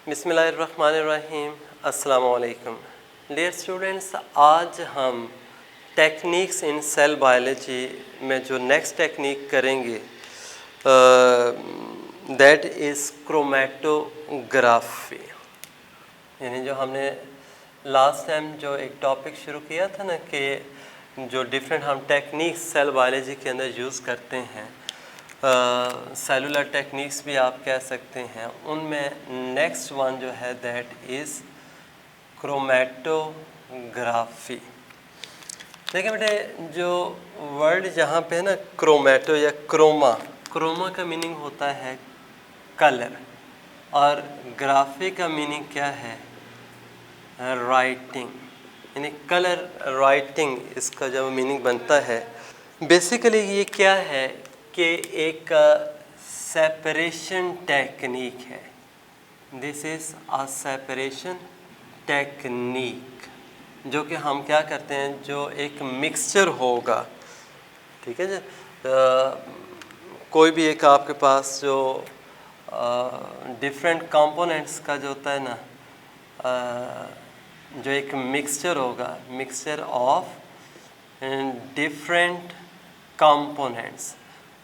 बिस्मिल्लाहिर्रहमानिर्रहीम। अस्सलामु अलैकुम। डियर स्टूडेंट्स, आज हम टेक्निक्स इन सेल बायोलॉजी में जो नेक्स्ट टेक्निक करेंगे दैट इज़ क्रोमेटोग्राफी। यानी जो हमने लास्ट टाइम जो एक टॉपिक शुरू किया था ना कि जो डिफरेंट हम टेक्निक्स सेल बायोलॉजी के अंदर यूज़ करते हैं, सेलुलर टेक्निक्स भी आप कह सकते हैं, उनमें नेक्स्ट वन जो है दैट इज़ क्रोमेटोग्राफी। देखिए बेटे, जो वर्ड जहाँ पे है ना क्रोमेटो या क्रोमा का मीनिंग होता है कलर, और ग्राफी का मीनिंग क्या है? राइटिंग। यानी कलर राइटिंग इसका जब मीनिंग बनता है, बेसिकली ये क्या है कि एक सेपरेशन टेक्निक है। This is a separation technique, जो कि हम क्या करते हैं, जो एक मिक्सचर होगा, ठीक है जी। कोई भी एक आपके पास जो डिफरेंट कंपोनेंट्स का जो होता है ना, जो एक मिक्सचर होगा, मिक्सचर ऑफ डिफरेंट कंपोनेंट्स,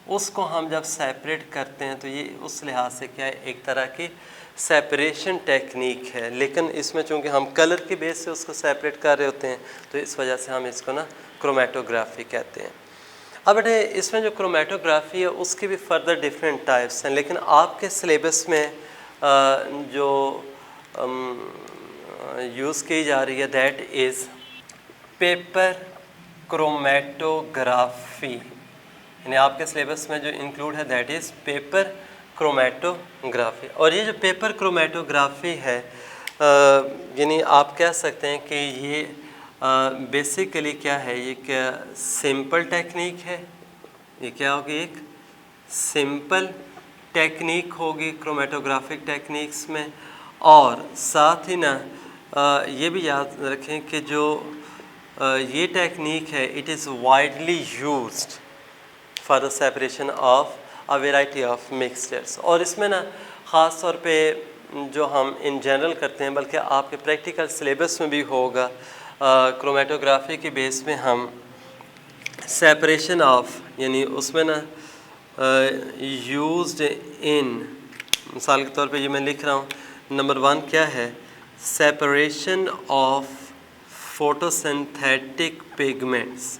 उसको हम जब सेपरेट करते हैं तो ये उस लिहाज से क्या है, एक तरह की सेपरेशन टेक्निक है। लेकिन इसमें चूँकि हम कलर के बेस से उसको सेपरेट कर रहे होते हैं, तो इस वजह से हम इसको ना क्रोमेटोग्राफी कहते हैं। अब बेटे, इसमें जो क्रोमेटोग्राफी है उसकी भी फर्दर डिफरेंट टाइप्स हैं, लेकिन आपके सिलेबस में जो यूज़ की जा रही है दैट इज़ पेपर क्रोमेटोग्राफी। यानी आपके सिलेबस में जो इंक्लूड है दैट इज़ पेपर क्रोमेटोग्राफी। और ये जो पेपर क्रोमेटोग्राफी है, यानी आप कह सकते हैं कि ये बेसिकली क्या है, ये क्या सिंपल टेक्निक है। ये क्या होगी? एक सिंपल टेक्निक होगी क्रोमेटोग्राफिक टेक्निक्स में। और साथ ही ना ये भी याद रखें कि जो ये टेक्निक है, it is widely used for the separation of a variety of mixtures. और इसमें ना ख़ास तौर पे जो हम इन जनरल करते हैं, बल्कि आपके प्रैक्टिकल सिलेबस में भी होगा, क्रोमेटोग्राफी के बेस में हम सेपरेशन ऑफ, यानी उसमें ना यूज्ड इन, मिसाल के तौर पे ये मैं लिख रहा हूँ, नंबर 1 क्या है? Separation of photosynthetic pigments.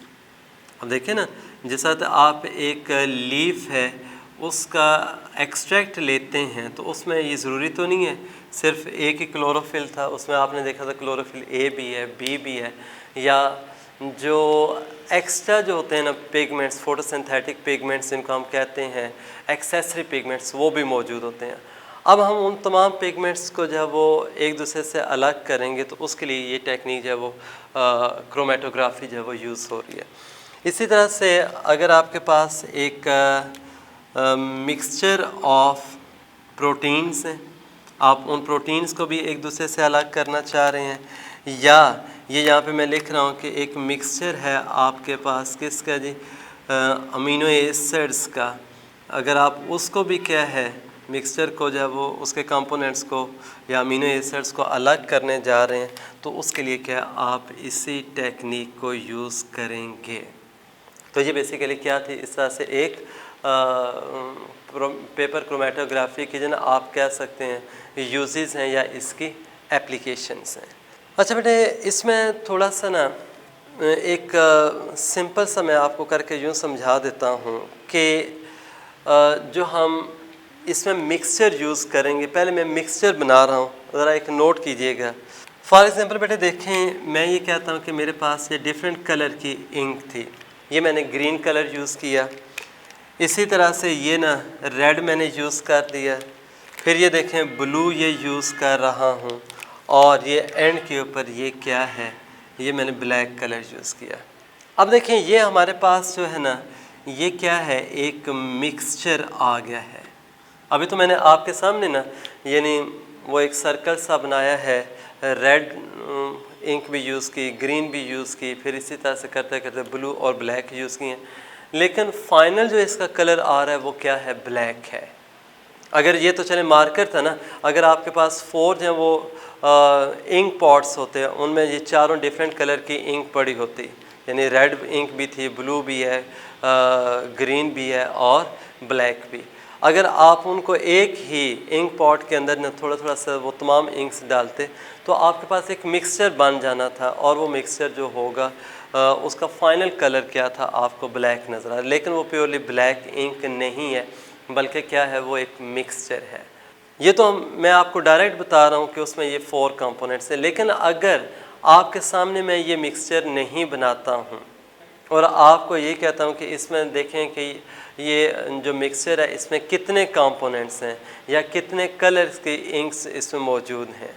अब देखिए ना, जिस तरह आप एक लीफ है उसका एक्सट्रैक्ट लेते हैं, तो उसमें ये ज़रूरी तो नहीं है सिर्फ एक ही क्लोरोफिल था, उसमें आपने देखा था क्लोरोफिल ए भी है, बी भी है, या जो एक्स्ट्रा जो होते हैं ना पिगमेंट्स, फोटोसिंथेटिक पिगमेंट्स जिनको हम कहते हैं एक्सेसरी पिगमेंट्स, वो भी मौजूद होते हैं। अब हम उन तमाम पिगमेंट्स को जब वो एक दूसरे से अलग करेंगे, तो उसके लिए ये टेक्निक जो है वो क्रोमेटोग्राफी जो है वो यूज़ हो रही है। इसी तरह से अगर आपके पास एक मिक्सचर ऑफ प्रोटीन्स हैं, आप उन प्रोटीन्स को भी एक दूसरे से अलग करना चाह रहे हैं, या ये यहाँ पे मैं लिख रहा हूँ कि एक मिक्सचर है आपके पास किसका जी, अमीनो एसिड्स का, अगर आप उसको भी क्या है, मिक्सचर को जब वो उसके कंपोनेंट्स को या अमीनो एसिड्स को अलग करने जा रहे हैं, तो उसके लिए क्या आप इसी टेक्निक को यूज़ करेंगे। तो ये बेसिकली क्या थी, इस तरह से एक पेपर क्रोमेटोग्राफी की जो ना आप कह सकते हैं यूजेस हैं या इसकी एप्लीकेशंस हैं। अच्छा बेटे, इसमें थोड़ा सा ना एक सिंपल सा मैं आपको करके यूँ समझा देता हूँ कि जो हम इसमें मिक्सचर यूज़ करेंगे, पहले मैं मिक्सचर बना रहा हूँ, ज़रा एक नोट कीजिएगा। फॉर एग्ज़ाम्पल बेटे देखें, मैं ये कहता हूँ कि मेरे पास ये डिफरेंट कलर की इंक थी, ये मैंने ग्रीन कलर यूज़ किया, इसी तरह से ये ना रेड मैंने यूज़ कर दिया, फिर ये देखें ब्लू ये यूज़ कर रहा हूँ, और ये एंड के ऊपर ये क्या है, ये मैंने ब्लैक कलर यूज़ किया। अब देखें ये हमारे पास जो है ना, ये क्या है, एक मिक्सचर आ गया है। अभी तो मैंने आपके सामने ना यानी वो एक सर्कल सा बनाया है, रेड इंक भी यूज़ की, ग्रीन भी यूज़ की, फिर इसी तरह से करते करते ब्लू और ब्लैक यूज़ किए, लेकिन फाइनल जो इसका कलर आ रहा है वो क्या है, ब्लैक है। अगर ये तो चले मार्कर था ना, अगर आपके पास 4 जो वो इंक पॉट्स होते हैं, उनमें ये चारों डिफरेंट कलर की इंक पड़ी होती, यानी रेड इंक भी थी, ब्लू भी है, ग्रीन भी है और ब्लैक भी। अगर आप उनको एक ही इंक पॉट के अंदर न थोड़ा थोड़ा सा वो तमाम इंक्स डालते तो आपके पास एक मिक्सचर बन जाना था, और वो मिक्सचर जो होगा उसका फाइनल कलर क्या था, आपको ब्लैक नज़र आ रहा है। लेकिन वो प्योरली ब्लैक इंक नहीं है, बल्कि क्या है, वो एक मिक्सचर है। ये तो मैं आपको डायरेक्ट बता रहा हूँ कि उसमें ये 4 कंपोनेंट्स हैं। लेकिन अगर आपके सामने मैं ये मिक्सचर नहीं बनाता हूँ और आपको ये कहता हूँ कि इसमें देखें कि ये जो मिक्सचर है इसमें कितने कंपोनेंट्स हैं या कितने कलर्स की इंक्स इसमें मौजूद हैं,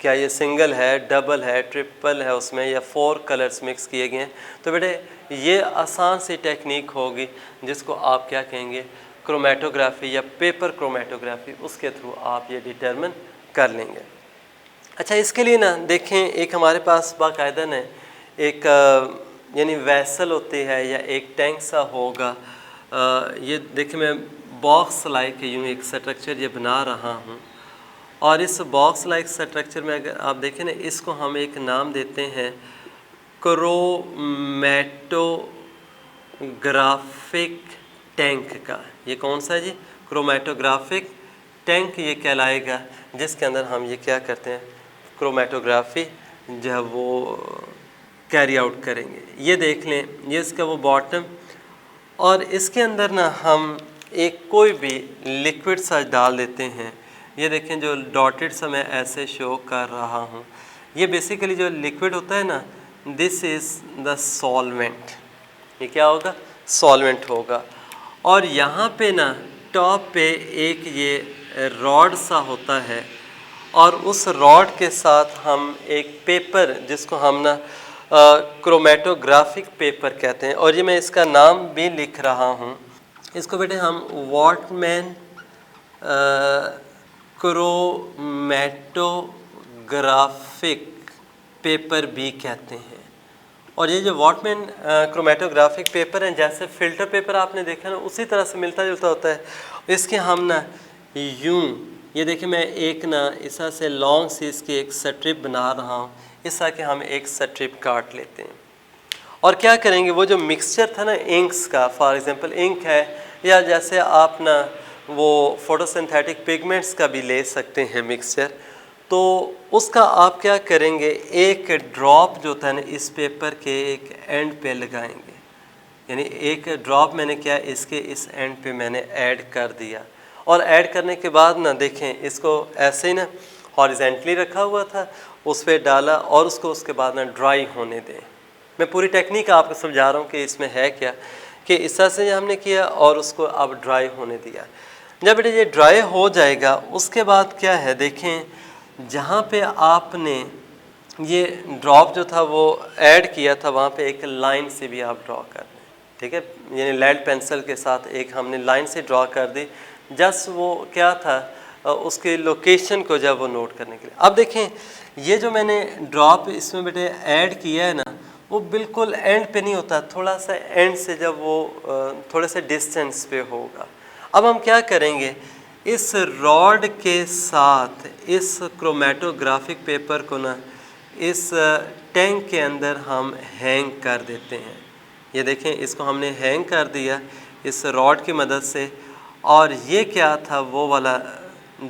क्या ये सिंगल है, डबल है, ट्रिपल है उसमें, या 4 कलर्स मिक्स किए गए हैं, तो बेटे ये आसान सी टेक्निक होगी जिसको आप क्या कहेंगे, क्रोमेटोग्राफी या पेपर क्रोमेटोग्राफी। उसके थ्रू आप ये डिटरमिन कर लेंगे। अच्छा, इसके लिए ना देखें, एक हमारे पास बाकायदा न एक यानी वैसल होती है या एक टैंक सा होगा। ये देखिए मैं बॉक्स लाइक यूँ एक स्ट्रक्चर ये बना रहा हूँ, और इस बॉक्स लाइक स्ट्रक्चर में अगर आप देखें ना, इसको हम एक नाम देते हैं क्रोमैटोग्राफिक टैंक का। ये कौन सा जी, क्रोमैटोग्राफिक टैंक ये कहलाएगा, जिसके अंदर हम ये क्या करते हैं, क्रोमैटोग्राफी जो है वो कैरी आउट करेंगे। ये देख लें, ये इसका वो बॉटम, और इसके अंदर ना हम एक कोई भी लिक्विड सा डाल देते हैं। ये देखें जो डॉटेड सा मैं ऐसे शो कर रहा हूँ, ये बेसिकली जो लिक्विड होता है ना, दिस इज़ द सॉल्वेंट। ये क्या होगा, सॉल्वेंट होगा। और यहाँ पे ना टॉप पे एक ये रॉड सा होता है, और उस रॉड के साथ हम एक पेपर, जिसको हम ना क्रोमैटोग्राफिक पेपर कहते हैं, और ये मैं इसका नाम भी लिख रहा हूँ। इसको बेटे हम वॉटमैन क्रोमैटोग्राफिक पेपर भी कहते हैं। और ये जो वॉटमैन क्रोमैटोग्राफिक पेपर हैं, जैसे फ़िल्टर पेपर आपने देखा ना, उसी तरह से मिलता जुलता होता है। इसके हम ना यूँ, ये देखिए मैं एक ना इस तरह से लॉन्ग सी इसकी एक स्ट्रिप बना रहा हूँ, इस तरह के हम एक स्ट्रिप काट लेते हैं। और क्या करेंगे, वो जो मिक्सचर था ना इंक्स का, फॉर एग्जांपल इंक है, या जैसे आप ना वो फोटोसिंथेटिक पिगमेंट्स का भी ले सकते हैं मिक्सचर, तो उसका आप क्या करेंगे, एक ड्रॉप जो था ना इस पेपर के एक एंड पे लगाएंगे। यानी एक ड्रॉप मैंने क्या इसके इस एंड पे मैंने ऐड कर दिया, और ऐड करने के बाद ना देखें, इसको ऐसे ही ना हॉरिजेंटली रखा हुआ था, उस पर डाला, और उसको उसके बाद ना ड्राई होने दें। मैं पूरी टेक्निक आपको समझा रहा हूँ कि इसमें है क्या, कि इस तरह से हमने किया और उसको अब ड्राई होने दिया। जब ये ड्राई हो जाएगा, उसके बाद क्या है, देखें जहाँ पे आपने ये ड्रॉप जो था वो ऐड किया था, वहाँ पे एक लाइन से भी आप ड्रॉ कर दें, ठीक है। यानी लेड पेंसिल के साथ एक हमने लाइन से ड्रॉ कर दी, जस्ट वो क्या था, उसके लोकेशन को जब वो नोट करने के लिए। अब देखें, ये जो मैंने ड्रॉप इसमें बेटे ऐड किया है ना, वो बिल्कुल एंड पे नहीं होता, थोड़ा सा एंड से जब वो थोड़े से डिस्टेंस पे होगा। अब हम क्या करेंगे, इस रॉड के साथ इस क्रोमैटोग्राफिक पेपर को ना इस टैंक के अंदर हम हैंग कर देते हैं। ये देखें, इसको हमने हैंग कर दिया इस रॉड की मदद से, और ये क्या था, वो वाला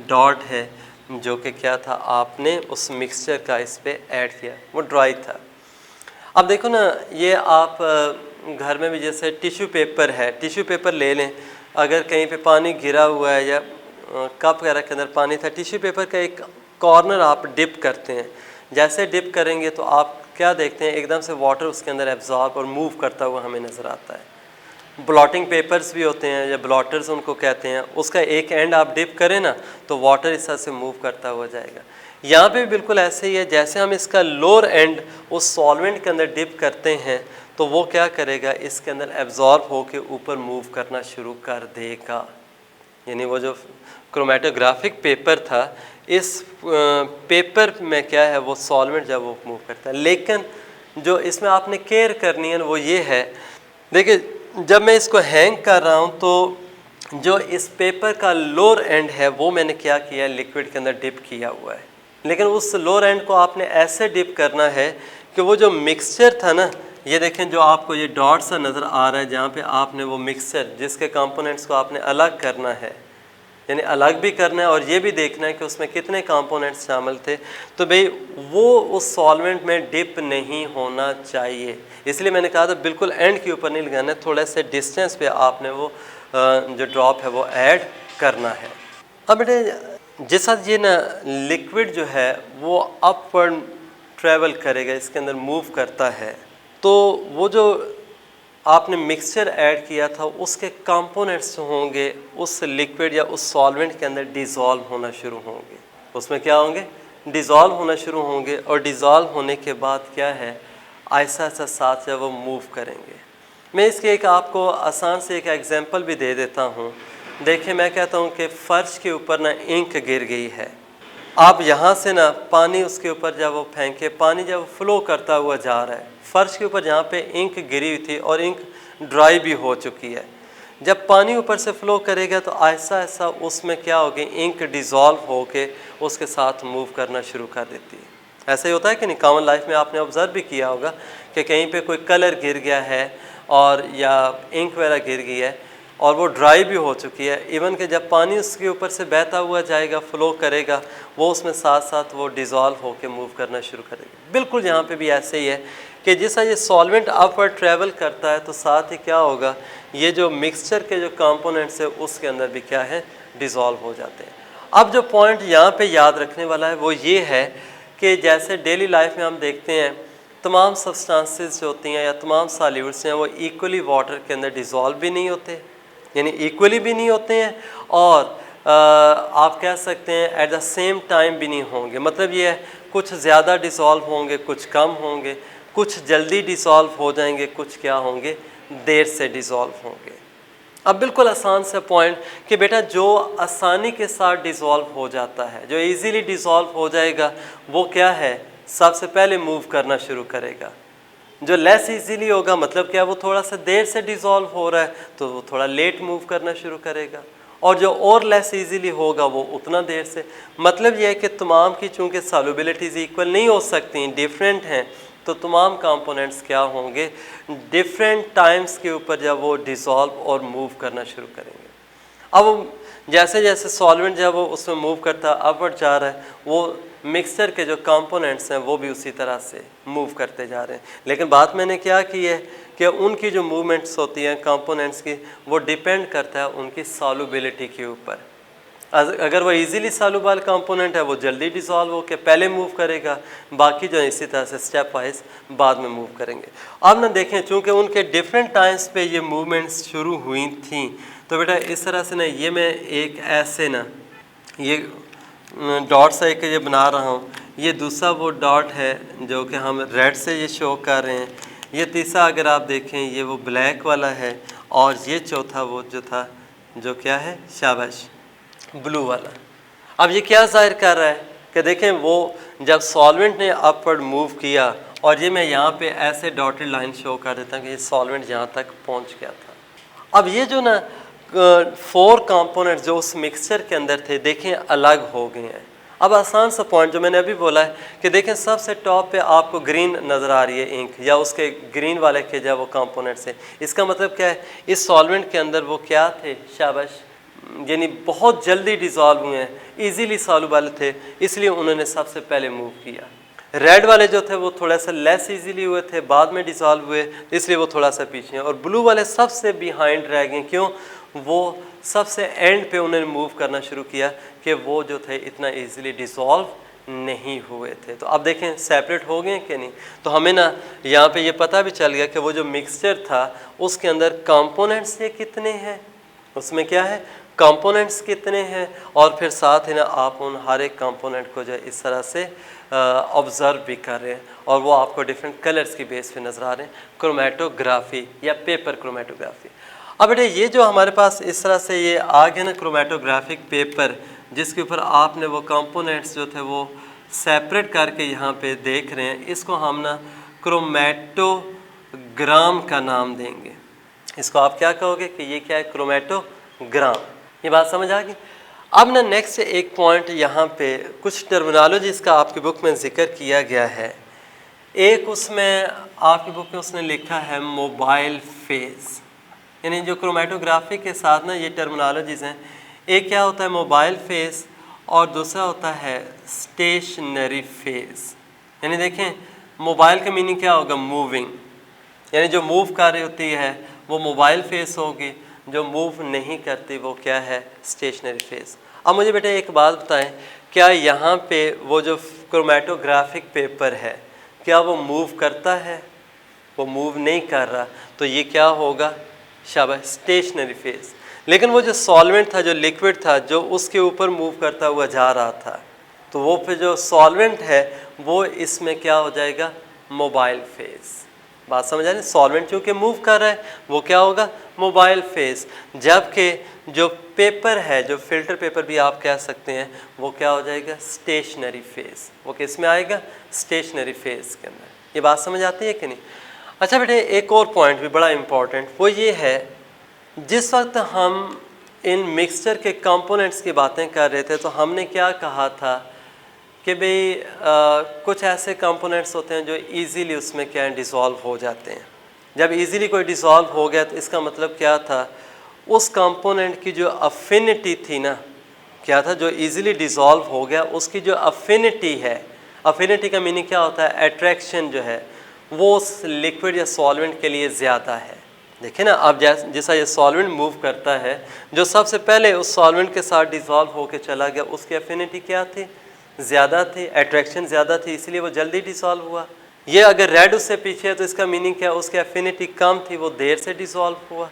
डॉट है जो कि क्या था, आपने उस मिक्सचर का इस पे ऐड किया, वो ड्राई था। अब देखो ना, ये आप घर में भी जैसे टिश्यू पेपर है, टिश्यू पेपर ले लें, अगर कहीं पे पानी गिरा हुआ है या कप वगैरह के अंदर पानी था, टिश्यू पेपर का एक कॉर्नर आप डिप करते हैं। जैसे डिप करेंगे तो आप क्या देखते हैं, एकदम से वाटर उसके अंदर एब्जॉर्ब और मूव करता हुआ हमें नज़र आता है। ब्लॉटिंग पेपर्स भी होते हैं, या ब्लॉटर्स उनको कहते हैं, उसका एक एंड आप डिप करें ना तो वाटर इस तरह से मूव करता हुआ जाएगा। यहाँ पे भी बिल्कुल ऐसे ही है, जैसे हम इसका लोअर एंड उस सॉल्वेंट के अंदर डिप करते हैं तो वो क्या करेगा, इसके अंदर एब्जॉर्ब होकर ऊपर मूव करना शुरू कर देगा। यानी वो जो क्रोमैटोग्राफिक पेपर था, इस पेपर में क्या है, वो सॉल्वेंट जब वो मूव करता है। लेकिन जो इसमें आपने केयर करनी है वो ये है, देखिए जब मैं इसको हैंग कर रहा हूँ तो जो इस पेपर का लोअर एंड है वो मैंने क्या किया है, लिक्विड के अंदर डिप किया हुआ है। लेकिन उस लोअर एंड को आपने ऐसे डिप करना है कि वो जो मिक्सचर था ना, ये देखें जो आपको ये डॉट सा नज़र आ रहा है, जहाँ पे आपने वो मिक्सचर जिसके कंपोनेंट्स को आपने अलग करना है, यानी अलग भी करना है और ये भी देखना है कि उसमें कितने कंपोनेंट्स शामिल थे, तो भाई वो उस सॉल्वेंट में डिप नहीं होना चाहिए। इसलिए मैंने कहा था बिल्कुल एंड के ऊपर नहीं लगाना है, थोड़े से डिस्टेंस पे आपने वो जो ड्रॉप है वो ऐड करना है। अब बेटे जिस साथ ये ना लिक्विड जो है वो अपवर्ड ट्रैवल करेगा, इसके अंदर मूव करता है, तो वो जो आपने मिक्सचर ऐड किया था उसके कंपोनेंट्स होंगे उस लिक्विड या उस सॉल्वेंट के अंदर डिज़ोल्व होना शुरू होंगे। उसमें क्या होंगे, डिज़ोल्व होना शुरू होंगे, और डिज़ोल्व होने के बाद क्या है, ऐसा ऐसा साथ जब वो मूव करेंगे। मैं इसके एक आपको आसान से एक एग्जांपल भी दे देता हूँ। देखिए मैं कहता हूँ कि फ़र्श के ऊपर ना इंक गिर गई है, आप यहाँ से ना पानी उसके ऊपर जब वो फेंके, पानी जब फ्लो करता हुआ जा रहा है, फ़र्श के ऊपर जहाँ पे इंक गिरी हुई थी और इंक ड्राई भी हो चुकी है, जब पानी ऊपर से फ्लो करेगा तो ऐसा ऐसा उसमें क्या होगी, इंक डिज़ोल्व होके उसके साथ मूव करना शुरू कर देती है। ऐसा ही होता है कि नहीं, कॉमन लाइफ में आपने ऑब्ज़र्व भी किया होगा कि कहीं पे कोई कलर गिर गया है और या इंक वगैरह गिर गई है और वो ड्राई भी हो चुकी है, इवन कि जब पानी उसके ऊपर से बहता हुआ जाएगा, फ्लो करेगा, वो उसमें साथ साथ वो डिज़ोल्व होकर मूव करना शुरू करेगा। बिल्कुल यहाँ पे भी ऐसे ही है कि जैसा ये सॉल्वेंट अपवर्ड ट्रैवल करता है तो साथ ही क्या होगा, ये जो मिक्सचर के जो कंपोनेंट्स है उसके अंदर भी क्या है, डिज़ोल्व हो जाते हैं। अब जो पॉइंट यहाँ पे याद रखने वाला है वो ये है कि जैसे डेली लाइफ में हम देखते हैं तमाम सब्सटेंसेस जो होती हैं या तमाम सॉल्यूट्स हैं वो इक्वली वाटर के अंदर डिज़ोल्व भी नहीं होते, यानी इक्वली भी नहीं होते हैं, और आप कह सकते हैं एट द सेम टाइम भी नहीं होंगे। मतलब ये है कुछ ज़्यादा डिज़ोल्व होंगे, कुछ कम होंगे, कुछ जल्दी डिज़ोल्व हो जाएंगे, कुछ क्या होंगे, देर से डिज़ोल्व होंगे। अब बिल्कुल आसान सा पॉइंट कि बेटा जो आसानी के साथ डिज़ोल्व हो जाता है, जो इजीली डिज़ोल्व हो जाएगा, वो क्या है, सबसे पहले मूव करना शुरू करेगा। जो लेस इजीली होगा, मतलब क्या, वो थोड़ा सा देर से डिज़ोल्व हो रहा है तो वो थोड़ा लेट मूव करना शुरू करेगा, और जो और लेस इजीली होगा वो उतना देर से। मतलब यह है कि तमाम की चूँकि सॉल्युबिलिटीज़ इक्वल नहीं हो सकती, डिफरेंट हैं, तो तमाम कंपोनेंट्स क्या होंगे, डिफरेंट टाइम्स के ऊपर जब वो डिज़ोल्व और मूव करना शुरू करेंगे। अब जैसे जैसे सॉल्वेंट जब वो उसमें मूव करता अपवर्ड जा रहा है, वो मिक्सचर के जो कंपोनेंट्स हैं वो भी उसी तरह से मूव करते जा रहे हैं। लेकिन बात मैंने क्या की है कि उनकी जो मूवमेंट्स होती हैं कंपोनेंट्स की, वो डिपेंड करता है उनकी सॉल्युबिलिटी के ऊपर। अगर वो इजीली सॉल्युबल कंपोनेंट है वो जल्दी डिज़ोल्व होकर पहले मूव करेगा, बाकी जो है इसी तरह से स्टेप वाइज बाद में मूव करेंगे। अब ना देखें, चूँकि उनके डिफरेंट टाइम्स पे ये मूवमेंट्स शुरू हुई थी, तो बेटा इस तरह से ना ये मैं एक ऐसे ना ये डॉट सा एक ये बना रहा हूँ, ये दूसरा वो डॉट है जो कि हम रेड से ये शो कर रहे हैं, ये तीसरा अगर आप देखें ये वो ब्लैक वाला है, और ये चौथा वो जो था जो क्या है, शाबाश, ब्लू वाला। अब ये क्या जाहिर कर रहा है कि देखें वो जब सॉल्वेंट ने अपवर्ड मूव किया, और ये मैं यहाँ पे ऐसे डॉटेड लाइन शो कर देता हूँ कि ये सॉल्वेंट यहाँ तक पहुँच गया था। अब ये जो ना 4 कंपोनेंट्स जो उस मिक्सचर के अंदर थे, देखें अलग हो गए हैं। अब आसान सा पॉइंट जो मैंने अभी बोला है कि देखें सबसे टॉप पे आपको ग्रीन नज़र आ रही है इंक, या उसके ग्रीन वाले के जब वो कंपोनेंट्स हैं, इसका मतलब क्या है, इस सॉल्वेंट के अंदर वो क्या थे, शाबाश, यानी बहुत जल्दी डिज़ोल्व हुए हैं, इजीली सॉल्युबल थे, इसलिए उन्होंने सबसे पहले मूव किया। रेड वाले जो थे वो थोड़ा सा लेस इजीली हुए थे, बाद में डिज़ोल्व हुए, इसलिए वो थोड़ा सा पीछे हैं, और ब्लू वाले सबसे बिहाइंड रह गए। क्यों, वो सबसे एंड पे उन्होंने मूव करना शुरू किया कि वो जो थे इतना इजीली डिज़ोल्व नहीं हुए थे। तो अब देखें सेपरेट हो गए कि नहीं। तो हमें ना यहाँ पे ये पता भी चल गया कि वो जो मिक्सचर था उसके अंदर कंपोनेंट्स ये कितने हैं, उसमें क्या है, कंपोनेंट्स कितने हैं, और फिर साथ ही ना आप उन हर एक कंपोनेंट को जो है इस तरह से ऑब्ज़र्व भी कर रहे हैं, और वो आपको डिफरेंट कलर्स की बेस पे नज़र आ रहे हैं, क्रोमेटोग्राफी या पेपर क्रोमेटोग्राफी। अब बेटे ये जो हमारे पास इस तरह से ये आ गया ना क्रोमेटोग्राफिक पेपर, जिसके ऊपर आपने वो कंपोनेंट्स जो थे वो सेपरेट करके यहाँ पे देख रहे हैं, इसको हम ना क्रोमेटोग्राम का नाम देंगे। इसको आप क्या कहोगे कि ये क्या है, क्रोमेटोग्राम ग्राम। ये बात समझ आ गई। अब ना नेक्स्ट एक पॉइंट यहाँ पे कुछ टर्मिनोलॉजी इसका आपकी बुक में जिक्र किया गया है। एक उसमें आपकी बुक में उसने लिखा है मोबाइल फेज, यानी जो क्रोमेटोग्राफी के साथ ना ये टर्मिनोलॉजीज़ हैं। एक क्या होता है मोबाइल फेज और दूसरा होता है स्टेशनरी फेज। यानी देखें मोबाइल का मीनिंग क्या होगा, मूविंग, यानी जो मूव कर रही होती है वो मोबाइल फेज होगी, जो मूव नहीं करती वो क्या है, स्टेशनरी फेज। अब मुझे बेटा एक बात बताएं, क्या यहाँ पे वो जो क्रोमेटोग्राफिक पेपर है क्या वो मूव करता है? वो मूव नहीं कर रहा, तो ये क्या होगा, शाबाश, स्टेशनरी फेज। लेकिन वो जो सॉल्वेंट था, जो लिक्विड था, जो उसके ऊपर मूव करता हुआ जा रहा था, तो वो फिर जो सॉल्वेंट है वो इसमें क्या हो जाएगा, मोबाइल फेज। बात समझ आ रही है? सॉल्वेंट चूँकि मूव कर रहा है वो क्या होगा, मोबाइल फेज। जबकि जो पेपर है, जो फिल्टर पेपर भी आप कह सकते हैं, वो क्या हो जाएगा, स्टेशनरी फेज। वो किस में आएगा, स्टेशनरी फेज के अंदर। ये बात समझ आती है कि नहीं? अच्छा बेटे एक और पॉइंट भी बड़ा इम्पॉर्टेंट, वो ये है, जिस वक्त हम इन मिक्सचर के कंपोनेंट्स की बातें कर रहे थे तो हमने क्या कहा था कि भाई कुछ ऐसे कंपोनेंट्स होते हैं जो इजीली उसमें क्या है, डिसॉल्व हो जाते हैं। जब इजीली कोई डिसॉल्व हो गया तो इसका मतलब क्या था, उस कंपोनेंट की जो अफिनिटी थी ना, क्या था, जो इजीली डिसॉल्व हो गया उसकी जो अफिनिटी है, अफिनिटी का मीनिंग क्या होता है, अट्रैक्शन जो है वो उस लिक्विड या सॉल्वेंट के लिए ज़्यादा है। देखिए ना, अब जैसा ये सॉल्वेंट मूव करता है, जो सबसे पहले उस सॉल्वेंट के साथ डिसॉल्व होकर चला गया उसकी अफिनिटी क्या थी, ज़्यादा थी, अट्रैक्शन ज़्यादा थी, इसलिए वो जल्दी डिसॉल्व हुआ। ये अगर रेड उससे पीछे है तो इसका मीनिंग क्या, उसकी अफिनिटी कम थी, वो देर से डिसॉल्व हुआ।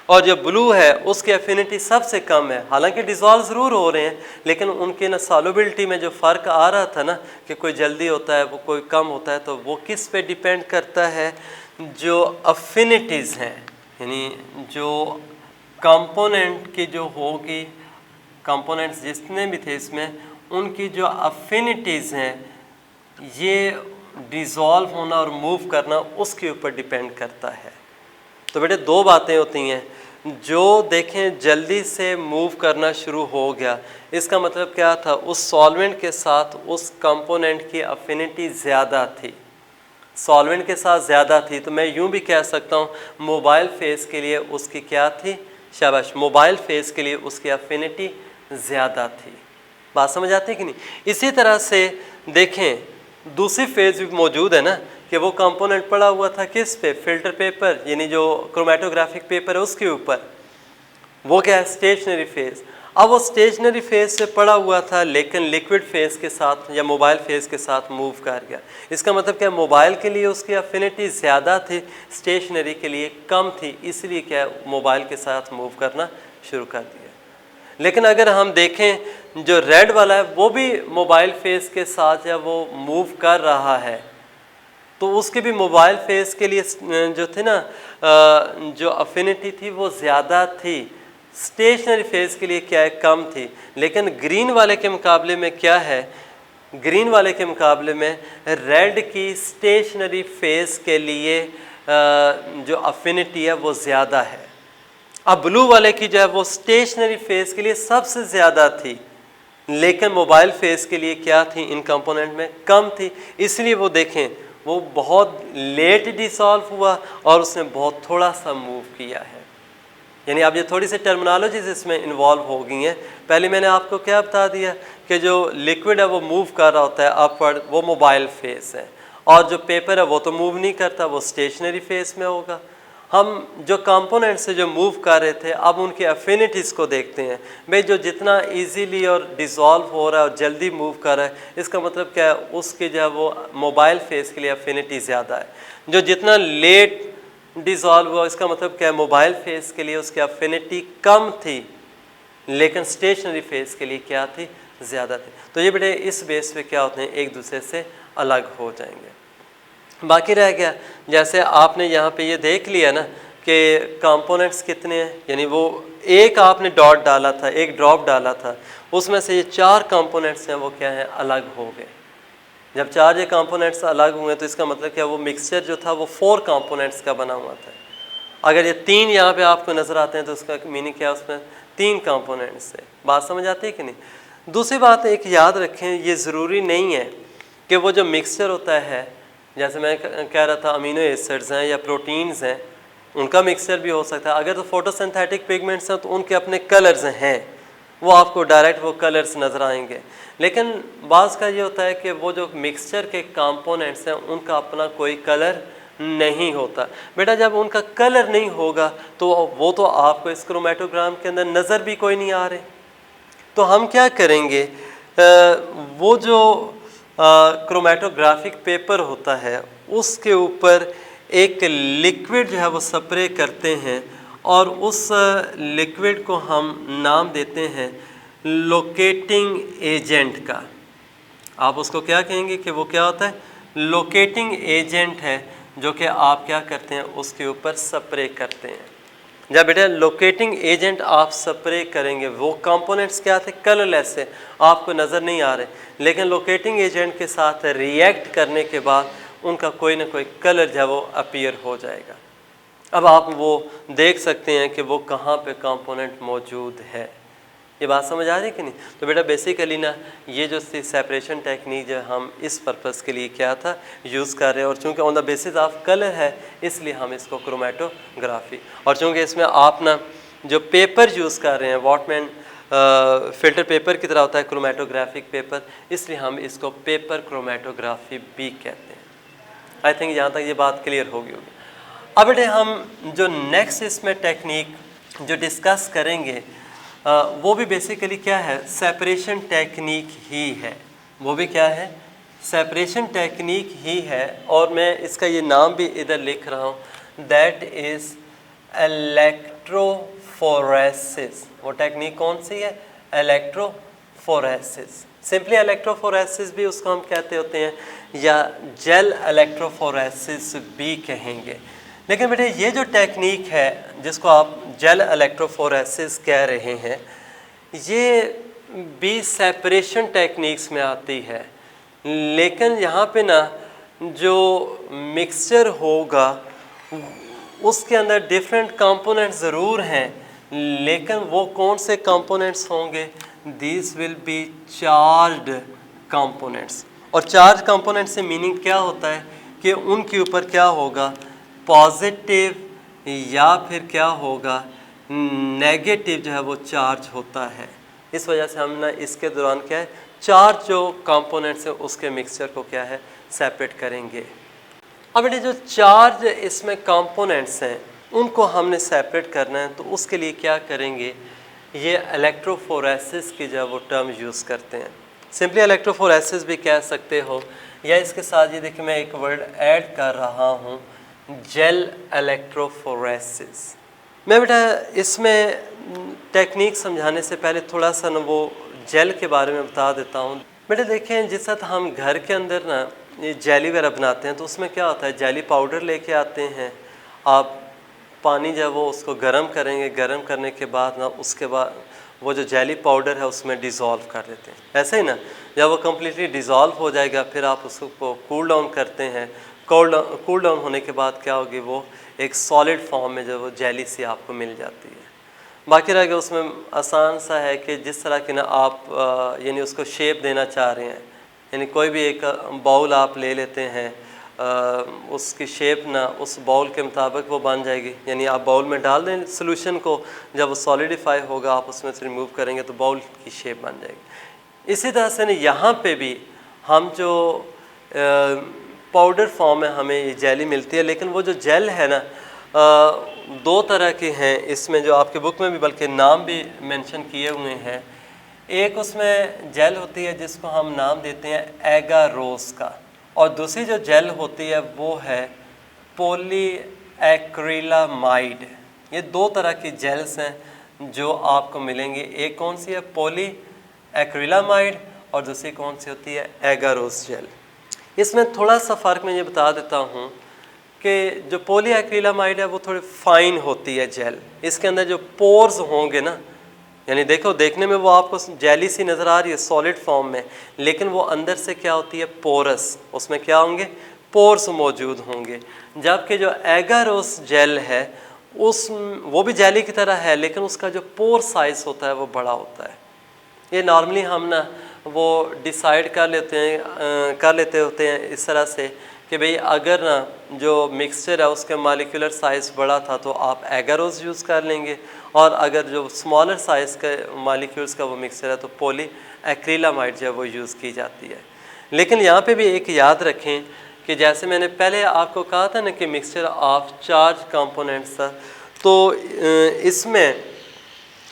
और जो ब्लू है उसकी अफिनिटी सबसे कम है, हालांकि डिसॉल्व ज़रूर हो रहे हैं, लेकिन उनके ना सॉल्युबिलिटी में जो फ़र्क आ रहा था ना, कि कोई जल्दी होता है वो कोई कम होता है, तो वो किस पे डिपेंड करता है, जो अफिनिटीज़ हैं, यानी जो कंपोनेंट की जो होगी, कंपोनेंट्स जितने भी थे इसमें, उनकी जो अफिनिटीज़ हैं ये डिसॉल्व होना और मूव करना उसके ऊपर डिपेंड करता है। तो बेटे दो बातें होती हैं, जो देखें जल्दी से मूव करना शुरू हो गया, इसका मतलब क्या था, उस सॉल्वेंट के साथ उस कंपोनेंट की अफिनिटी ज़्यादा थी, सॉल्वेंट के साथ ज़्यादा थी। तो मैं यूं भी कह सकता हूं मोबाइल फेज़ के लिए उसकी क्या थी, शाबाश, मोबाइल फेज़ के लिए उसकी अफिनिटी ज़्यादा थी। बात समझ आती है कि नहीं? इसी तरह से देखें दूसरी फेज़ भी मौजूद है ना, कि वो कंपोनेंट पड़ा हुआ था किस पे, फिल्टर पेपर, यानी जो क्रोमेटोग्राफिक पेपर है उसके ऊपर, वो क्या है, स्टेशनरी फेज़। अब वो स्टेशनरी फेज़ से पड़ा हुआ था, लेकिन लिक्विड फेज़ के साथ या मोबाइल फेज़ के साथ मूव कर गया। इसका मतलब क्या, मोबाइल के लिए उसकी अफिनिटी ज़्यादा थी, स्टेशनरी के लिए कम थी, इसलिए क्या मोबाइल के साथ मूव करना शुरू कर दिया। लेकिन अगर हम देखें जो रेड वाला है वो भी मोबाइल फेज़ के साथ या वो मूव कर रहा है, तो उसके भी मोबाइल फेज़ के लिए जो थे ना, जो अफिनिटी थी वो ज़्यादा थी, स्टेशनरी फेज़ के लिए क्या है, कम थी। लेकिन ग्रीन वाले के मुकाबले में क्या है, ग्रीन वाले के मुकाबले में रेड की स्टेशनरी फेज़ के लिए जो अफिनिटी है वो ज़्यादा है। अब ब्लू वाले की जो है वो स्टेशनरी फेज़ के लिए सबसे ज़्यादा थी, लेकिन मोबाइल फेज़ के लिए क्या थी, इन कंपोनेंट में कम थी, इसलिए वो देखें वो बहुत लेट डिसॉल्व हुआ और उसने बहुत थोड़ा सा मूव किया है। यानी अब ये थोड़ी सी टर्मिनोलॉजीज इसमें इन्वॉल्व हो गई हैं। पहले मैंने आपको क्या बता दिया कि जो लिक्विड है वो मूव कर रहा होता है अपवर्ड, वो मोबाइल फेज़ है, और जो पेपर है वो तो मूव नहीं करता, वो स्टेशनरी फेज़ में होगा। हम जो कंपोनेंट से जो मूव कर रहे थे, अब उनकी अफिनिटीज़ को देखते हैं। भाई जो जितना इजीली और डिसॉल्व हो रहा है और जल्दी मूव कर रहा है, इसका मतलब क्या है, उसके जो है वो मोबाइल फेज़ के लिए अफिनिटी ज़्यादा है। जो जितना लेट डिसॉल्व हुआ, इसका मतलब क्या है, मोबाइल फेज़ के लिए उसकी अफिनिटी कम थी, लेकिन स्टेशनरी फेज़ के लिए क्या थी, ज़्यादा थी। तो ये बेटे इस बेस पे क्या होते हैं, एक दूसरे से अलग हो जाएंगे। बाकी रह गया, जैसे आपने यहाँ पे ये देख लिया ना कि कंपोनेंट्स कितने हैं, यानी वो एक आपने डॉट डाला था, एक ड्रॉप डाला था, उसमें से ये 4 कंपोनेंट्स हैं वो क्या हैं, अलग हो गए। जब 4 ये कंपोनेंट्स अलग हुए तो इसका मतलब क्या, वो मिक्सचर जो था वो 4 कंपोनेंट्स का बना हुआ था। अगर ये 3 यहाँ पे आपको नज़र आते हैं तो उसका मीनिंग क्या है, उसमें 3 कंपोनेंट से। बात समझ आती है कि नहीं? दूसरी बात एक याद रखें, ये ज़रूरी नहीं है कि वो जो मिक्सचर होता है, जैसे मैं कह रहा था अमीनो एसिड्स हैं या प्रोटीन्स हैं, उनका मिक्सचर भी हो सकता है। अगर तो फोटोसिंथेटिक पिगमेंट्स हैं तो उनके अपने कलर्स हैं, वो आपको डायरेक्ट वो कलर्स नज़र आएंगे। लेकिन बाज़ का ये होता है कि वो जो मिक्सचर के कंपोनेंट्स हैं उनका अपना कोई कलर नहीं होता। बेटा जब उनका कलर नहीं होगा तो वो तो आपको इस क्रोमेटोग्राम के अंदर नज़र भी कोई नहीं आ रहे। तो हम क्या करेंगे, वो जो क्रोमेटोग्राफिक पेपर होता है उसके ऊपर एक लिक्विड जो है वो स्प्रे करते हैं और उस लिक्विड को हम नाम देते हैं लोकेटिंग एजेंट का। आप उसको क्या कहेंगे कि वो क्या होता है? लोकेटिंग एजेंट है, जो कि आप क्या करते हैं उसके ऊपर स्प्रे करते हैं। जब बेटा लोकेटिंग एजेंट आप स्प्रे करेंगे, वो कंपोनेंट्स क्या थे? कलरलेस है, आपको नज़र नहीं आ रहे, लेकिन लोकेटिंग एजेंट के साथ रिएक्ट करने के बाद उनका कोई ना कोई कलर जो है वो अपीयर हो जाएगा। अब आप वो देख सकते हैं कि वो कहाँ पे कंपोनेंट मौजूद है। ये बात समझ आ रही है कि नहीं? तो बेटा बेसिकली ना ये जो सेपरेशन टेक्निक जो हम इस पर्पस के लिए क्या था यूज़ कर रहे हैं, और चूंकि on the basis of colour है इसलिए हम इसको क्रोमेटोग्राफी, और चूंकि इसमें आप ना जो पेपर यूज़ कर रहे हैं वॉटमैन फिल्टर पेपर की तरह होता है क्रोमेटोग्राफिक पेपर, इसलिए हम इसको पेपर क्रोमेटोग्राफी भी कहते हैं। आई थिंक यहाँ तक ये बात क्लियर होगी। अब बेटे हम जो नेक्स्ट इसमें टेक्निक जो डिस्कस करेंगे वो भी बेसिकली क्या है? सेपरेशन टेक्निक ही है। वो भी क्या है? सेपरेशन टेक्निक ही है। और मैं इसका ये नाम भी इधर लिख रहा हूँ, दैट इज़ इलेक्ट्रोफोरेसिस। वो टेक्निक कौन सी है? इलेक्ट्रोफोरेसिस। सिंपली इलेक्ट्रोफोरेसिस भी उसको हम कहते होते हैं, या जेल इलेक्ट्रोफोरेसिस भी कहेंगे। लेकिन बेटे ये जो टेक्निक है जिसको आप जेल इलेक्ट्रोफोरेसिस कह रहे हैं, ये भी सेपरेशन टेक्निक्स में आती है। लेकिन यहाँ पे ना जो मिक्सचर होगा उसके अंदर डिफरेंट कंपोनेंट्स ज़रूर हैं, लेकिन वो कौन से कंपोनेंट्स होंगे? This will be charged components. और चार्ज कंपोनेंट से मीनिंग क्या होता है कि उनके ऊपर क्या होगा? पॉजिटिव या फिर क्या होगा? नेगेटिव जो है वो चार्ज होता है। इस वजह से हम ना इसके दौरान क्या है, चार्ज जो कंपोनेंट्स है उसके मिक्सचर को क्या है सेपरेट करेंगे। अब ये जो चार्ज इसमें कंपोनेंट्स हैं उनको हमने सेपरेट करना है, तो उसके लिए क्या करेंगे? ये इलेक्ट्रोफोरेसिस की जो वो टर्म यूज़ करते हैं। सिंपली इलेक्ट्रोफोरेसिस भी कह सकते हो, या इसके साथ ये देखिए मैं एक वर्ड ऐड कर रहा हूँ, जेल इलेक्ट्रोफोरेसिस। मैं बेटा इसमें टेक्निक समझाने से पहले थोड़ा सा ना वो जेल के बारे में बता देता हूँ। बेटा देखें, जिस तरह हम घर के अंदर ना ये जेली वगैरह बनाते हैं तो उसमें क्या होता है, जेली पाउडर लेके आते हैं, आप पानी जो है वो उसको गर्म करेंगे, गर्म करने के बाद ना उसके बाद वो जो जेली पाउडर है उसमें डिज़ोल्व कर देते हैं, ऐसे ही ना। जब वो कम्प्लीटली डिज़ोल्व हो जाएगा फिर आप उसको कूल डाउन करते हैं। कूल डाउन होने के बाद क्या होगी, वो एक सॉलिड फॉर्म में जो वो जेली सी आपको मिल जाती है। बाकी रह गया उसमें आसान सा है कि जिस तरह की ना आप यानी उसको शेप देना चाह रहे हैं, यानी कोई भी एक बाउल आप ले लेते हैं, उसकी शेप ना उस बाउल के मुताबिक वो बन जाएगी। यानी आप बाउल में डाल दें सोल्यूशन को, जब वो सॉलिडिफाई होगा आप उसमें से रिमूव करेंगे तो बाउल की शेप बन जाएगी। इसी तरह से ना यहाँ पे भी हम जो पाउडर फॉर्म में हमें ये जेली मिलती है, लेकिन वो जो जेल है ना दो तरह के हैं इसमें, जो आपके बुक में भी बल्कि नाम भी मेंशन किए हुए हैं। एक उसमें जेल होती है जिसको हम नाम देते हैं एगारोस का, और दूसरी जो जेल होती है वो है पॉलीएक्रिलामाइड। ये दो तरह की जेल्स हैं जो आपको मिलेंगी। एक कौन सी है, पॉलीएक्रिलामाइड, और दूसरी कौन सी होती है, एगारोस जेल। इसमें थोड़ा सा फ़र्क मैं ये बता देता हूँ कि जो पॉलीएक्रिलामाइड है वो थोड़ी फाइन होती है जेल। इसके अंदर जो पोर्स होंगे ना, यानी देखो देखने में वो आपको जेली सी नज़र आ रही है सॉलिड फॉर्म में, लेकिन वो अंदर से क्या होती है, पोरस। उसमें क्या होंगे, पोर्स मौजूद होंगे। जबकि जो एगारोस जेल है उस वो भी जेली की तरह है, लेकिन उसका जो पोर साइज़ होता है वो बड़ा होता है। ये नॉर्मली हम ना वो डिसाइड कर लेते होते हैं इस तरह से कि भाई अगर ना जो मिक्सचर है उसके मॉलिक्यूलर साइज़ बड़ा था तो आप एगारोज यूज़ कर लेंगे, और अगर जो स्मॉलर साइज़ का मॉलिक्यूल्स का वो मिक्सचर है तो पॉली एक्रिलामाइड जो है वो यूज़ की जाती है। लेकिन यहाँ पे भी एक याद रखें कि जैसे मैंने पहले आपको कहा था ना कि मिक्सचर ऑफ चार्ज कंपोनेंट्स था, तो इसमें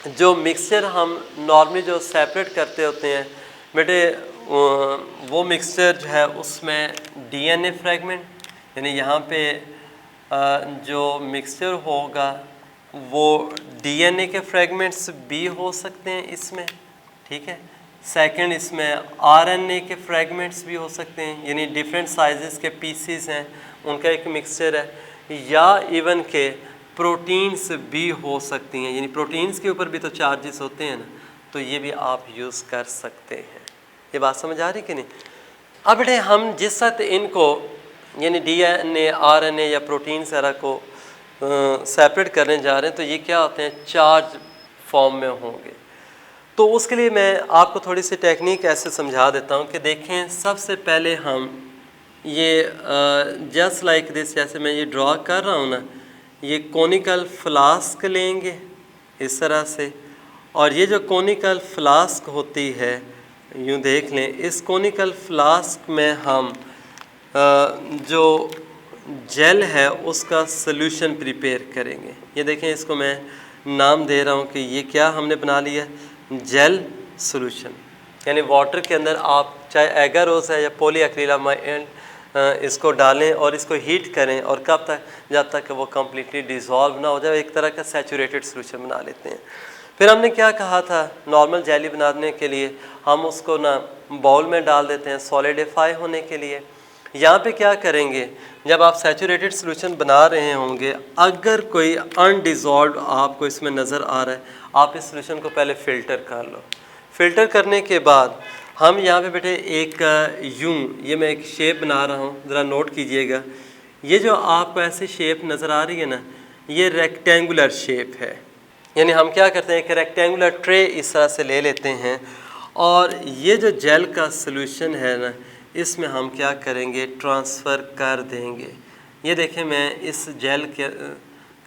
जो मिक्सचर हम नॉर्मली जो सेपरेट करते होते हैं बेटे, वो मिक्सचर जो है उसमें डीएनए फ्रेगमेंट, यानी यहाँ पे जो मिक्सचर होगा वो डीएनए के फ्रेगमेंट्स भी हो सकते हैं इसमें, ठीक है। सेकंड, इसमें आरएनए के फ्रेगमेंट्स भी हो सकते हैं, यानी डिफरेंट साइजेस के पीसीस हैं उनका एक मिक्सचर है, या इवन के प्रोटीन्स भी हो सकती हैं, यानी प्रोटीन्स के ऊपर भी तो चार्जेस होते हैं ना, तो ये भी आप यूज़ कर सकते हैं। ये बात समझ आ रही कि नहीं? अब बेटे हम जिस वक्त इनको यानी डीएनए, आरएनए या प्रोटीन सारा को सेपरेट करने जा रहे हैं तो ये क्या होते हैं, चार्ज फॉर्म में होंगे। तो उसके लिए मैं आपको थोड़ी सी टेक्निक ऐसे समझा देता हूँ कि देखें, सबसे पहले हम ये जस्ट लाइक दिस, जैसे मैं ये ड्रॉ कर रहा हूँ ना, ये कोनिकल फ्लास्क लेंगे इस तरह से, और ये जो कोनिकल फ्लास्क होती है यूँ देख लें, इस कोनिकल फ्लास्क में हम जो जेल है उसका सॉल्यूशन प्रिपेयर करेंगे। ये देखें, इसको मैं नाम दे रहा हूँ कि ये क्या हमने बना लिया, जेल सॉल्यूशन। यानी वाटर के अंदर आप चाहे एगारोज है या पॉलीएक्रिलामाइड इसको डालें और इसको हीट करें, और कब तक, जब तक कि वो कम्प्लीटली डिज़ोल्व ना हो जाए, एक तरह का सैचुरेटेड सॉल्यूशन बना लेते हैं। फिर हमने क्या कहा था, नॉर्मल जेली बनाने के लिए हम उसको ना बाउल में डाल देते हैं सॉलिडिफाई होने के लिए। यहाँ पे क्या करेंगे, जब आप सैचुरेटेड सॉल्यूशन बना रहे होंगे, अगर कोई अनडिज़ोल्व आपको इसमें नज़र आ रहा है, आप इस सॉल्यूशन को पहले फ़िल्टर कर लो। फ़िल्टर करने के बाद हम यहाँ पे बेटे एक ये मैं एक शेप बना रहा हूँ, ज़रा नोट कीजिएगा। ये जो आपको ऐसी शेप नज़र आ रही है ना, ये रेक्टेंगुलर शेप है। यानी हम क्या करते हैं, एक रेक्टेंगुलर ट्रे इस तरह से ले लेते हैं, और ये जो जेल का सॉल्यूशन है ना, इसमें हम क्या करेंगे, ट्रांसफ़र कर देंगे। ये देखें, मैं इस जेल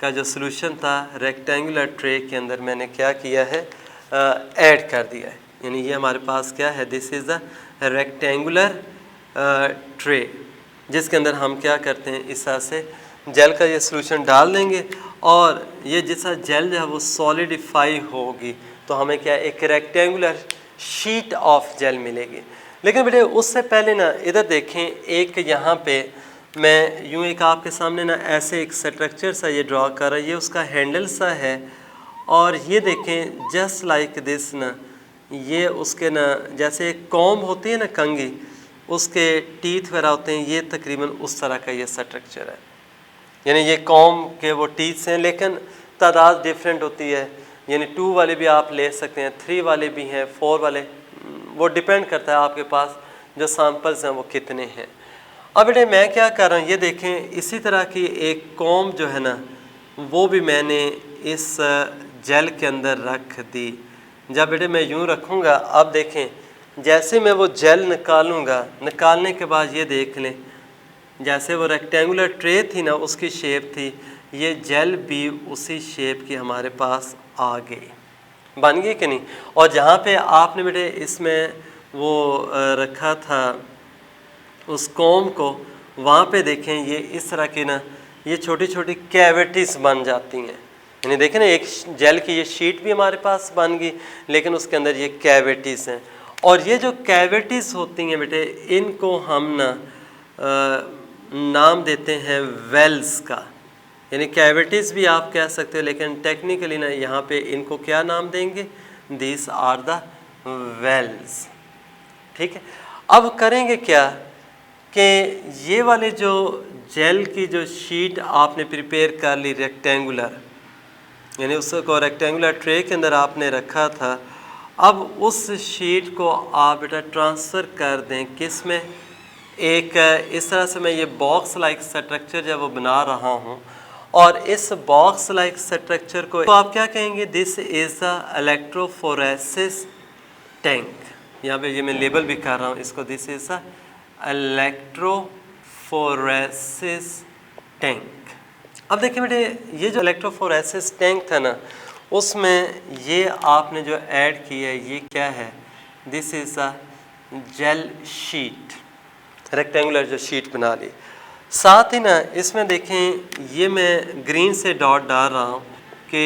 का जो सॉल्यूशन था रेक्टेंगुलर ट्रे के अंदर मैंने क्या किया है, ऐड कर दिया है। यानी ये हमारे पास क्या है, this is the rectangular tray, जिसके अंदर हम क्या करते हैं, इस तरह से जेल का ये सॉल्यूशन डाल देंगे, और ये जैसा जेल जो है वो सॉलिडिफाई होगी तो हमें क्या, एक रेक्टेंगुलर शीट ऑफ जेल मिलेगी। लेकिन बेटे उससे पहले ना इधर देखें, एक यहाँ पे मैं यूँ एक आपके सामने ना ऐसे एक स्ट्रक्चर सा ये ड्रॉ कर रहा है, ये उसका हैंडल सा है, और ये देखें जस्ट लाइक दिस ना, ये उसके ना जैसे एक कॉम्ब होती है ना, कंघी, उसके टीथ वगैरह होते हैं, ये तकरीबन उस तरह का ये स्ट्रक्चर है। यानी ये कॉम्ब के वो टीथ्स हैं, लेकिन तादाद डिफरेंट होती है, यानी 2 वाले भी आप ले सकते हैं, 3 वाले भी हैं, 4 वाले, वो डिपेंड करता है आपके पास जो सैंपल्स हैं वो कितने हैं। अब बेटे मैं क्या कर रहा हूँ, ये देखें, इसी तरह की एक कॉम्ब जो है ना, वो भी मैंने इस जेल के अंदर रख दी। जब बेटे मैं यूँ रखूँगा, अब देखें, जैसे मैं वो जेल निकालूँगा, निकालने के बाद ये देख लें, जैसे वो रेक्टेंगुलर ट्रे थी ना, उसकी शेप थी, ये जेल भी उसी शेप की हमारे पास आ गई, बन गई कि नहीं। और जहाँ पे आपने बेटे इसमें वो रखा था उस कॉम्ब को, वहाँ पे देखें ये इस तरह की ना, ये छोटी छोटी कैविटीज़ बन जाती हैं। यानी देखें ना, एक जेल की ये शीट भी हमारे पास बन गई, लेकिन उसके अंदर ये कैविटीज़ हैं, और ये जो कैविटीज़ होती हैं बेटे, इनको हम ना नाम देते हैं वेल्स का। यानी कैविटीज़ भी आप कह सकते हो, लेकिन टेक्निकली ना यहाँ पे इनको क्या नाम देंगे, दिस आर द वेल्स, ठीक है। अब करेंगे क्या कि ये वाले जो जेल की जो शीट आपने प्रिपेयर कर ली रेक्टेंगुलर, यानी उसको रेक्टेंगुलर ट्रे के अंदर आपने रखा था, अब उस शीट को आप बेटा ट्रांसफ़र कर दें किस में, एक इस तरह से मैं ये बॉक्स लाइक स्ट्रक्चर जब वो बना रहा हूँ, और इस बॉक्स लाइक स्ट्रक्चर को तो आप क्या कहेंगे, this is the electrophoresis tank. यहाँ पे ये मैं लेबल भी कर रहा हूँ इसको, this is the electrophoresis tank. अब देखिए बेटे, ये जो इलेक्ट्रोफोरेसिस टैंक था ना, उसमें ये आपने जो ऐड किया है ये क्या है, this is a gel sheet, rectangular जो शीट बना ली। साथ ही ना इसमें देखें, ये मैं ग्रीन से डॉट डाल रहा हूँ कि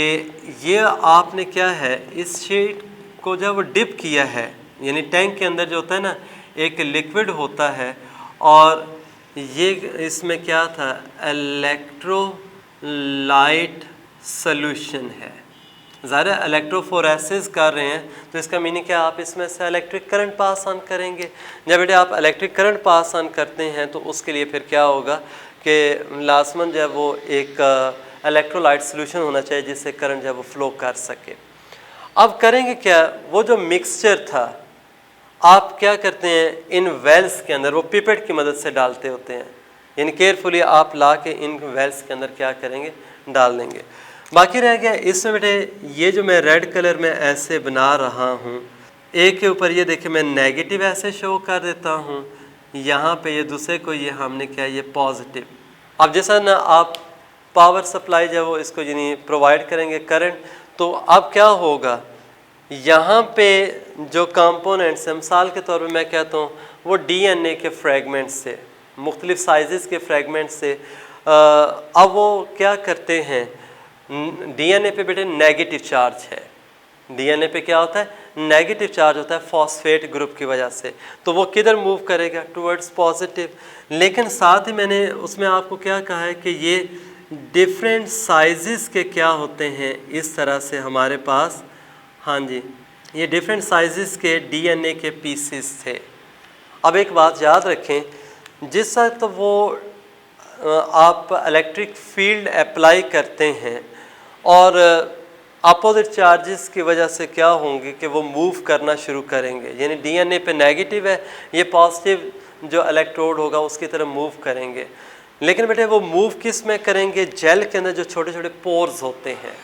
ये आपने क्या है, इस शीट को जब डिप किया है, यानी टैंक के अंदर जो होता है ना एक लिक्विड होता है, और ये इसमें क्या था, इलेक्ट्रोलाइट सॉल्यूशन है। ज़ाहिर है इलेक्ट्रोफोरेसिस कर रहे हैं तो इसका मीनिंग क्या, आप इसमें से इलेक्ट्रिक करंट पास ऑन करेंगे। जब बेटे आप इलेक्ट्रिक करंट पास ऑन करते हैं तो उसके लिए फिर क्या होगा कि लाजमन जो है वो एक इलेक्ट्रोलाइट सॉल्यूशन होना चाहिए जिससे करंट जो है वो फ्लो कर सके। अब करेंगे क्या, वो जो मिक्सचर था आप क्या करते हैं, इन वेल्स के अंदर वो पिपेट की मदद से डालते होते हैं, यानी केयरफुली आप ला के इन वेल्स के अंदर क्या करेंगे, डाल देंगे। बाकी रह गया इसमें बेटे, ये जो मैं रेड कलर में ऐसे बना रहा हूँ, एक के ऊपर ये देखिए मैं नेगेटिव ऐसे शो कर देता हूँ, यहाँ पे ये दूसरे को ये हमने क्या, ये पॉजिटिव। अब जैसा ना आप पावर सप्लाई जो है वो इसको यानी प्रोवाइड करेंगे करंट, तो अब क्या होगा, यहाँ पे जो कंपोनेंट्स हैं, मिसाल के तौर पे मैं कहता हूँ वो डीएनए के फ्रेगमेंट्स से, मुख्तलिफ साइज़ के फ्रेगमेंट्स से, अब वो क्या करते हैं, डीएनए पे बेटे नेगेटिव चार्ज है, डीएनए पे क्या होता है, नेगेटिव चार्ज होता है फॉस्फेट ग्रुप की वजह से, तो वो किधर मूव करेगा, टुवर्ड्स पॉजिटिव। लेकिन साथ ही मैंने उसमें आपको क्या कहा है कि ये डिफरेंट साइज़ के क्या होते हैं, इस तरह से हमारे पास, हाँ जी, ये डिफरेंट साइज़ के डीएनए के पीसेस थे। अब एक बात याद रखें, जिस वक्त तो वो आप इलेक्ट्रिक फील्ड अप्लाई करते हैं और अपोजिट चार्जेस की वजह से क्या होंगे कि वो मूव करना शुरू करेंगे, यानी डीएनए पे नेगेटिव है, ये पॉजिटिव जो इलेक्ट्रोड होगा उसकी तरफ मूव करेंगे। लेकिन बेटे वो मूव किस में करेंगे, जेल के अंदर जो छोटे छोटे पोर्स होते हैं।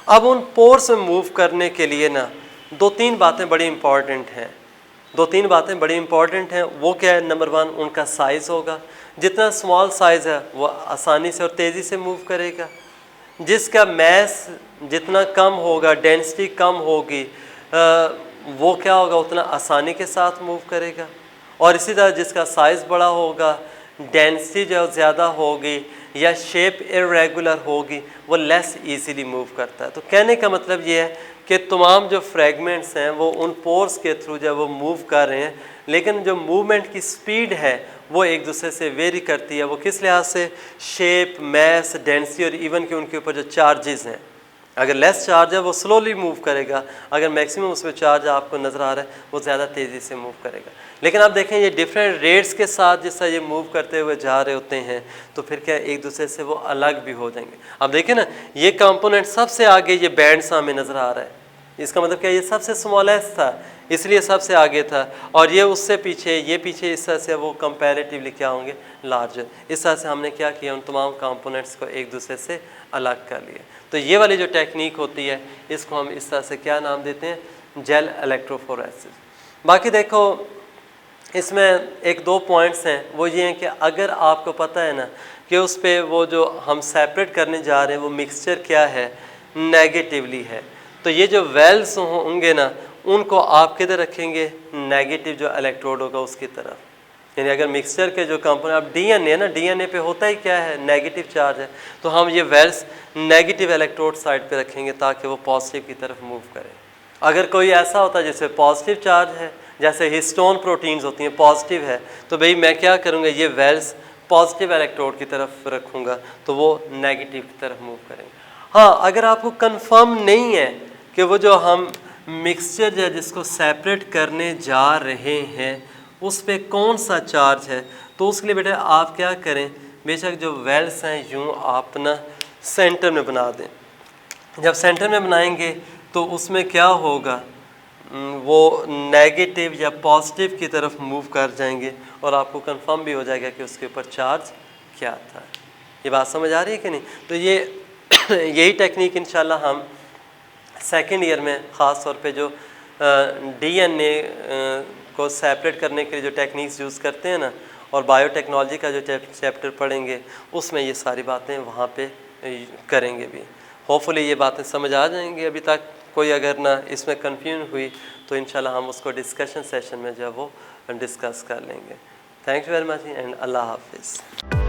अब उन पोर्स में मूव करने के लिए ना दो तीन बातें बड़ी इंपॉर्टेंट हैं, वो क्या है, नंबर वन उनका साइज़ होगा, जितना स्मॉल साइज़ है वो आसानी से और तेज़ी से मूव करेगा, जिसका मैस जितना कम होगा, डेंसिटी कम होगी, वो क्या होगा, उतना आसानी के साथ मूव करेगा। और इसी तरह जिसका साइज़ बड़ा होगा, डेंसिटी जो ज़्यादा होगी या शेप इरेगुलर होगी, वो लेस इजीली मूव करता है। तो कहने का मतलब ये है कि तमाम जो फ्रेगमेंट्स हैं वो उन पोर्स के थ्रू जब वो मूव कर रहे हैं, लेकिन जो मूवमेंट की स्पीड है वो एक दूसरे से वेरी करती है। वो किस लिहाज से, शेप, मैस, डेंसिटी और इवन के उनके ऊपर जो चार्जेस हैं, अगर लेस चार्ज है वो स्लोली मूव करेगा, अगर मैक्सिमम उसमें चार्ज आपको नज़र आ रहा है वो ज़्यादा तेज़ी से मूव करेगा। लेकिन आप देखें ये डिफरेंट रेट्स के साथ जिस तरह ये मूव करते हुए जा रहे होते हैं तो फिर क्या एक दूसरे से वो अलग भी हो जाएंगे। अब देखें ना, ये कंपोनेंट सबसे आगे ये बैंड हमें नज़र आ रहा है, इसका मतलब क्या, ये सबसे स्मॉलेस्ट था इसलिए सबसे आगे था, और ये उससे पीछे, ये पीछे, इस तरह से वो कंपैरेटिवली क्या होंगे, लार्जर। इस तरह से हमने क्या किया, उन तमाम कंपोनेंट्स को एक दूसरे से अलग कर लिया। तो ये वाली जो टेक्निक होती है इसको हम इस तरह से क्या नाम देते हैं, जेल इलेक्ट्रोफोरेसिस। बाकी देखो इसमें एक दो पॉइंट्स हैं, वो ये हैं कि अगर आपको पता है ना कि उस पर वो जो हम सेपरेट करने जा रहे हैं वो मिक्सचर क्या है, नेगेटिवली है, तो ये जो वेल्स होंगे ना उनको आप किधर रखेंगे, नेगेटिव जो इलेक्ट्रोड होगा उसकी तरफ। यानी अगर मिक्सचर के जो कंपोनेंट, अब डीएनए ना, डीएनए पे होता ही क्या है, नेगेटिव चार्ज है, तो हम ये वेल्स नेगेटिव इलेक्ट्रोड साइड पे रखेंगे ताकि वो पॉजिटिव की तरफ मूव करें। अगर कोई ऐसा होता है जिससे पॉजिटिव चार्ज है, जैसे हिस्टोन प्रोटीन्स होती हैं, पॉजिटिव है, तो भाई मैं क्या करूँगा, ये वेल्स पॉजिटिव इलेक्ट्रोड की तरफ रखूँगा तो वो नेगेटिव की तरफ मूव करेंगे। हाँ, अगर आपको कंफर्म नहीं है कि वो जो हम मिक्सचर है जिसको सेपरेट करने जा रहे हैं उस पर कौन सा चार्ज है, तो उसके लिए बेटा आप क्या करें, बेशक जो वेल्स हैं यूँ आप ना सेंटर में बना दें। जब सेंटर में बनाएंगे तो उसमें क्या होगा, वो नेगेटिव या पॉजिटिव की तरफ मूव कर जाएंगे और आपको कंफर्म भी हो जाएगा कि उसके ऊपर चार्ज क्या था। ये बात समझ आ रही है कि नहीं? तो ये यही टेक्निक इंशाल्लाह हम सेकेंड ईयर में ख़ास तौर पे जो DNA को सेपरेट करने के लिए जो टेक्निक्स यूज़ करते हैं ना, और बायोटेक्नोलॉजी का जो चैप्टर पढ़ेंगे उसमें ये सारी बातें वहाँ पे करेंगे भी। होपफुली ये बातें समझ आ जाएंगी। अभी तक कोई अगर ना इसमें कन्फ्यूजन हुई तो इंशाल्लाह हम उसको डिस्कशन सेशन में जो है वो डिस्कस कर लेंगे। Thank you very much and Allah हाफिज़।